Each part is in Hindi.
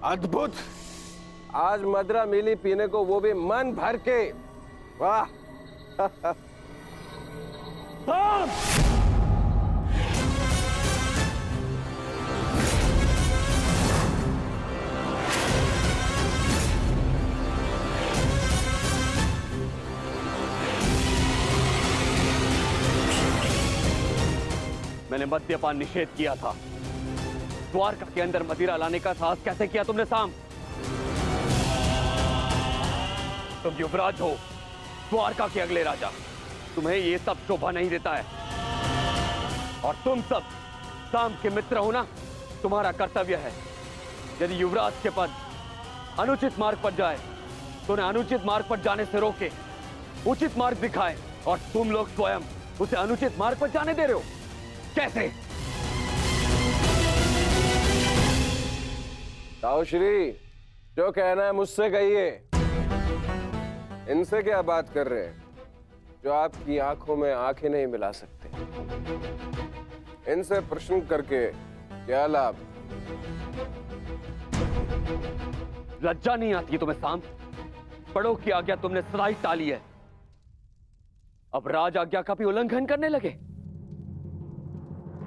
अद्भुत। आज मदरा मिली पीने को, वो भी मन भर के। वाह। मैंने मद्यपान निषेध किया था। द्वारका के अंदर मदिरा लाने का साहस कैसे किया तुमने साम? तुम युवराज हो, द्वारका के अगले राजा। तुम्हें ये सब शोभा नहीं देता है। और तुम सब साम के मित्र हो ना। तुम्हारा कर्तव्य है, यदि युवराज के पद अनुचित मार्ग पर जाए तो उन्हें अनुचित मार्ग पर जाने से रोके, उचित मार्ग दिखाए। और तुम लोग स्वयं उसे अनुचित मार्ग पर जाने दे रहे हो। कैसे? ताऊश्री, जो कहना है मुझसे कहिए। इनसे क्या बात कर रहे हैं जो आपकी आंखों में आंखें नहीं मिला सकते? इनसे प्रश्न करके क्या लाभ? लज्जा नहीं आती तुम्हें साम? बड़ों की आज्ञा तुमने सदा ही टाली है, अब राज आज्ञा का भी उल्लंघन करने लगे।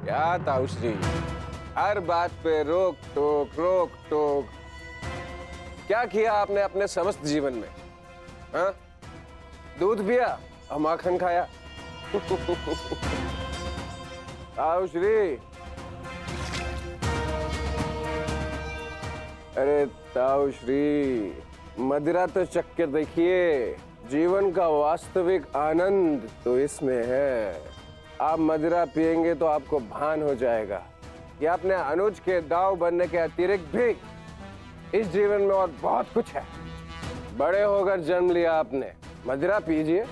क्या ताऊश्री, हर बात पे रोक टोक। क्या किया आपने अपने समस्त जीवन में? हाँ? दूध पिया और माखन खाया। ताऊश्री, अरे ताऊश्री, मदिरा तो चक्कर देखिए। जीवन का वास्तविक आनंद तो इसमें है। आप मदिरा पिएंगे तो आपको भान हो जाएगा कि अपने अनुज के दाव बनने के अतिरिक्त भी इस जीवन में और बहुत कुछ है। बड़े होकर जन्म लिया आपने, मदिरा पीजिए।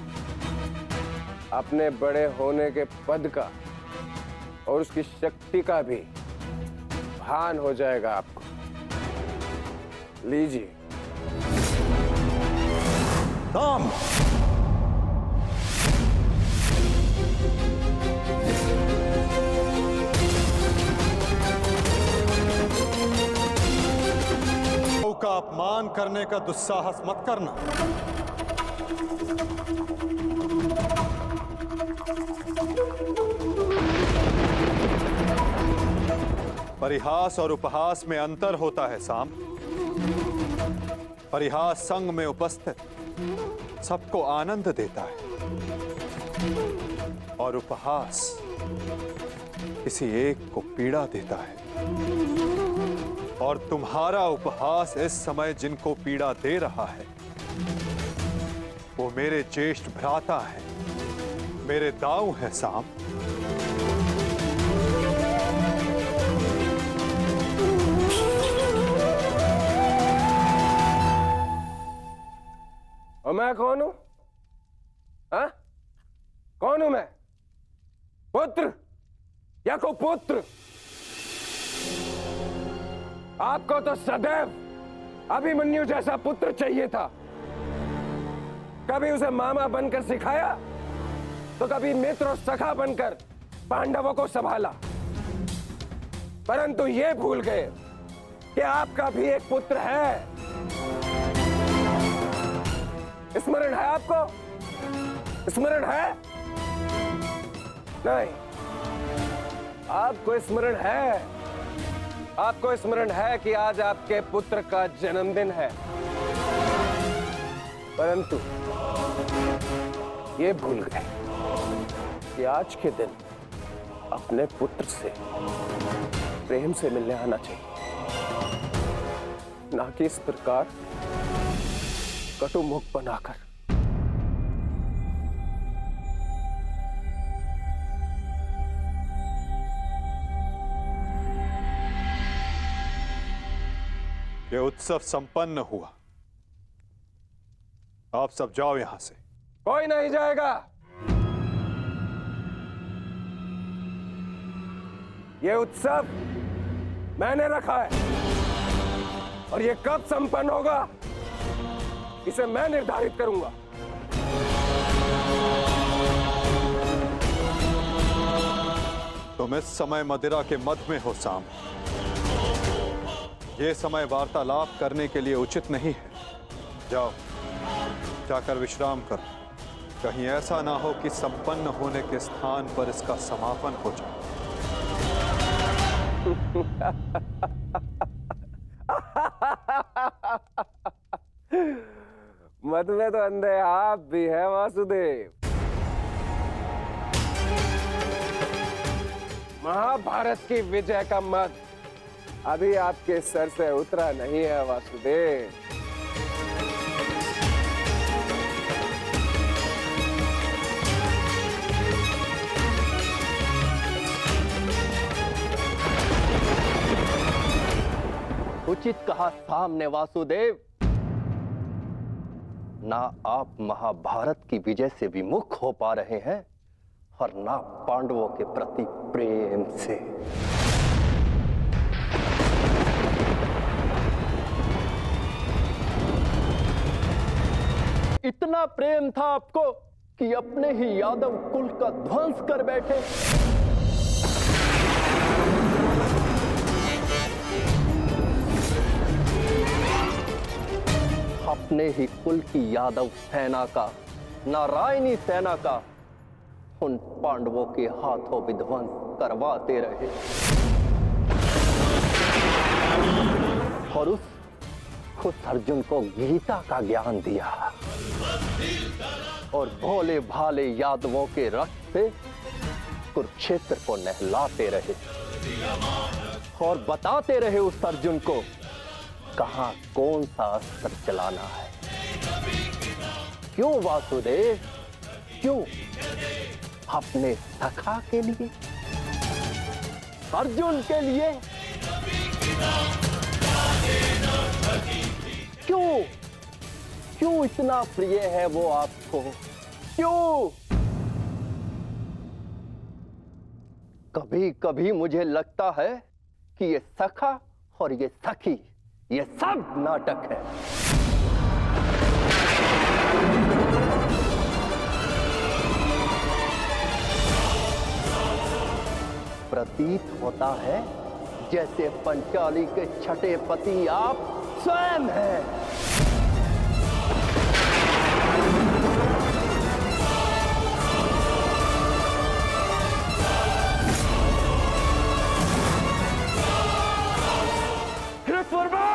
अपने बड़े होने के पद का और उसकी शक्ति का भी भान हो जाएगा आपको। लीजिए। साम, का अपमान करने का दुस्साहस मत करना। परिहास और उपहास में अंतर होता है साम। परिहास संग में उपस्थित सबको आनंद देता है और उपहास किसी एक को पीड़ा देता है। और तुम्हारा उपहास इस समय जिनको पीड़ा दे रहा है वो मेरे ज्येष्ठ भ्राता हैं, मेरे दाऊ हैं साम। और मैं कौन हूं? हाँ? कौन हूं मैं? पुत्र या कुपुत्र? आपको तो सदैव अभिमन्यु जैसा पुत्र चाहिए था। कभी उसे मामा बनकर सिखाया तो कभी मित्र और सखा बनकर पांडवों को संभाला, परंतु ये भूल गए कि आपका भी एक पुत्र है। स्मरण है आपको? स्मरण है? नहीं, आपको स्मरण है। आपको स्मरण है कि आज आपके पुत्र का जन्मदिन है, परंतु ये भूल गए कि आज के दिन अपने पुत्र से प्रेम से मिलने आना चाहिए, ना कि इस प्रकार कटु मुख बनाकर। ये उत्सव संपन्न हुआ, आप सब जाओ यहां से। कोई नहीं जाएगा। ये उत्सव मैंने रखा है और ये कब संपन्न होगा इसे मैं निर्धारित करूंगा। तुम इस समय मदिरा के मध में हो साम। ये समय वार्तालाप करने के लिए उचित नहीं है। जाओ, जाकर विश्राम करो। कहीं ऐसा ना हो कि संपन्न होने के स्थान पर इसका समापन हो जाए। मत में तो अंधे आप भी है वासुदेव। महाभारत की विजय का मद अभी आपके सर से उतरा नहीं है वासुदेव। उचित कहा सामने वासुदेव। ना आप महाभारत की विजय से विमुख हो पा रहे हैं और ना पांडवों के प्रति प्रेम से। इतना प्रेम था आपको कि अपने ही यादव कुल का ध्वंस कर बैठे। अपने ही कुल की यादव सेना का, नारायणी सेना का उन पांडवों के हाथों विध्वंस करवाते रहे और उस अर्जुन को गीता का ज्ञान दिया और भोले भाले यादवों के रक्त से कुरुक्षेत्र को नहलाते रहे और बताते रहे उस अर्जुन को कहां कौन सा अस्त्र चलाना है। क्यों वासुदेव, क्यों? अपने सखा के लिए, अर्जुन के लिए। क्यों क्यों इतना प्रिय है वो आपको? क्यों? कभी कभी मुझे लगता है कि ये सखा और ये सखी, ये सब नाटक है। प्रतीत होता है जैसे पंचाली के छठे पति आप स्वयं हैं। कृतवर्मा!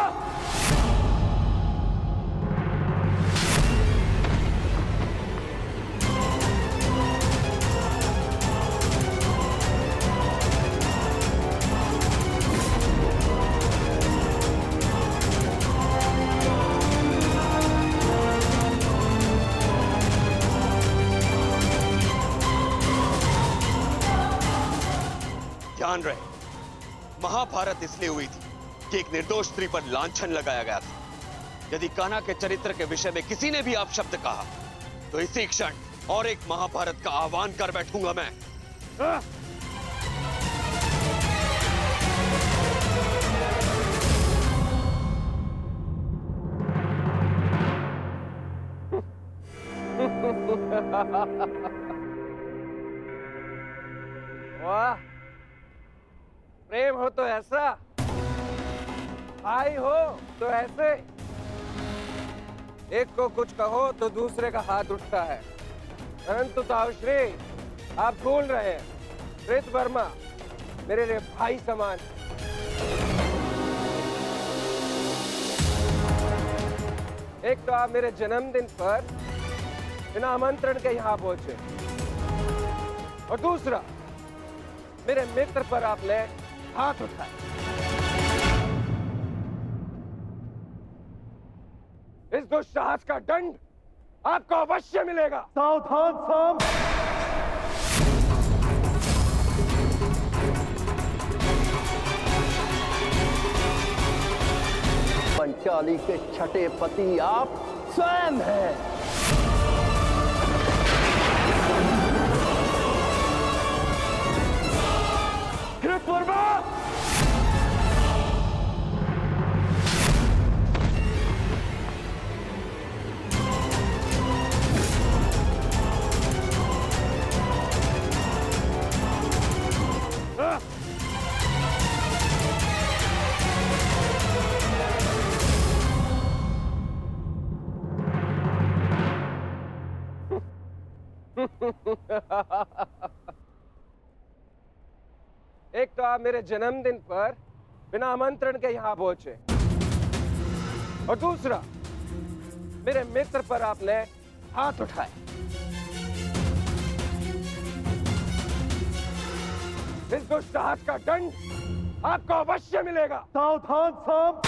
ध्यान रहे, महाभारत इसलिए हुई थी कि एक निर्दोष स्त्री पर लांछन लगाया गया था। यदि कान्हा के चरित्र के विषय में किसी ने भी अपशब्द कहा तो इसी क्षण और एक महाभारत का आह्वान कर बैठूंगा मैं। वाह, प्रेम हो तो ऐसा, भाई हो तो ऐसे। एक को कुछ कहो तो दूसरे का हाथ उठता है। परंतु ताऊश्री, आप भूल रहे हैं, कृतवर्मा मेरे लिए भाई समान। एक तो आप मेरे जन्मदिन पर बिना आमंत्रण के यहां पहुंचे और दूसरा मेरे मित्र पर आपने हाथ उठाया। इस दुस्साहस का दंड आपको अवश्य मिलेगा। सावधान साम। पंचाली के छठे पति आप स्वयं हैं। कृतवर्मा! एक तो आप मेरे जन्मदिन पर बिना आमंत्रण के यहां पहुंचे, और दूसरा मेरे मित्र पर आपने हाथ उठाए। इस दुष्ट हाथ का दंड आपको अवश्य मिलेगा। सावधान सांप।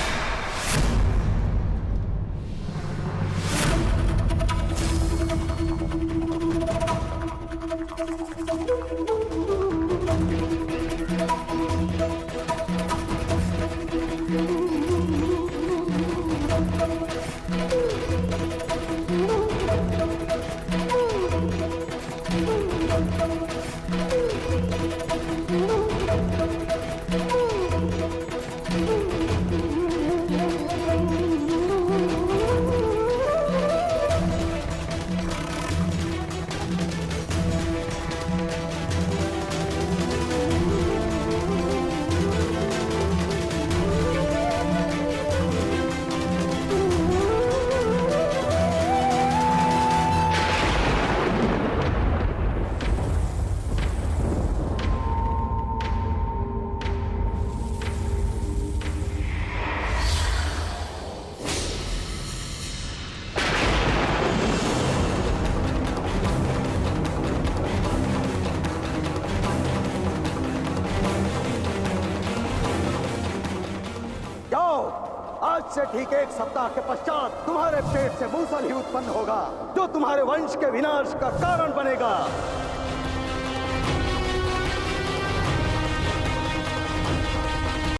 आज से ठीक 1 सप्ताह के पश्चात तुम्हारे पेट से मूसल ही उत्पन्न होगा, जो तुम्हारे वंश के विनाश का कारण बनेगा।